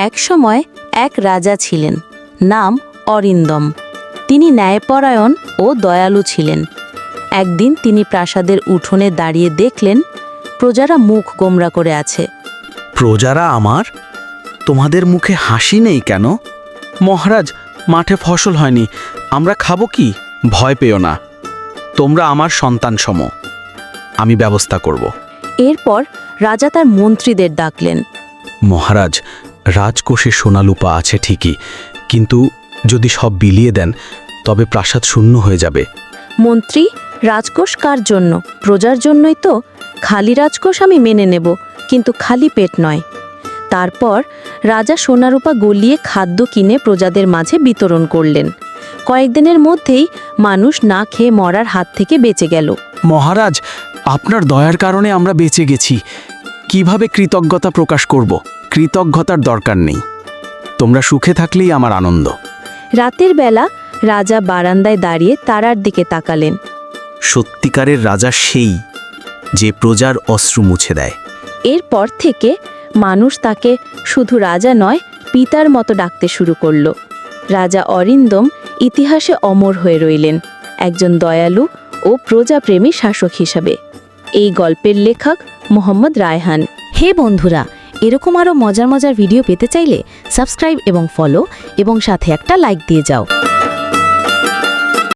একসময় এক রাজা ছিলেন, নাম অরিন্দম। তিনি ন্যায়পরায়ণ ও দয়ালু ছিলেন। একদিন তিনি প্রাসাদের উঠোনে দাঁড়িয়ে দেখলেন প্রজারা মুখ গোমরা করে আছে। প্রজারা আমার? তোমাদের মুখে হাসি নেই কেন? মহারাজ, মাঠে ফসল হয়নি, আমরা খাবো কি? ভয় পেও না, তোমরা আমার সন্তান সম, আমি ব্যবস্থা করব। এরপর রাজা তার মন্ত্রীদের ডাকলেন। মহারাজ, রাজকোষে সোনালুপা আছে ঠিকই, কিন্তু যদি সব বিলিয়ে দেন তবে প্রাসাদ শূন্য হয়ে যাবে। মন্ত্রী, রাজকোষ কার জন্য? প্রজার জন্যই তো। খালি রাজকোষ আমি মেনে নেব, কিন্তু খালি পেট নয়। তারপর রাজা সোনারূপা গলিয়ে খাদ্য কিনে প্রজাদের মাঝে বিতরণ করলেন। কয়েকদিনের মধ্যেই মানুষ না খেয়ে মরার হাত থেকে বেঁচে গেল। মহারাজ, আপনার দয়ার কারণে আমরা বেঁচে গেছি। কিভাবে কৃতজ্ঞতা প্রকাশ করব? কৃতজ্ঞতার দরকার নেই, তোমরা সুখে থাকলেই আমার আনন্দ। রাতের বেলা রাজা বারান্দায় দাঁড়িয়ে তারার দিকে তাকালেন। সত্যিকারের রাজা সেই যে প্রজার অশ্রু মুছে দেয়। এরপর থেকে মানুষ তাকে শুধু রাজা নয়, পিতার মতো ডাকতে শুরু করল। রাজা অরিন্দম ইতিহাসে অমর হয়ে রইলেন, একজন দয়ালু ও প্রজাপ্রেমী শাসক হিসাবে। এই গল্পের লেখক মোহাম্মদ রায়হান। হে বন্ধুরা, এরকম আরও মজার মজার ভিডিও পেতে চাইলে সাবস্ক্রাইব এবং ফলো এবং সাথে একটা লাইক দিয়ে যাও।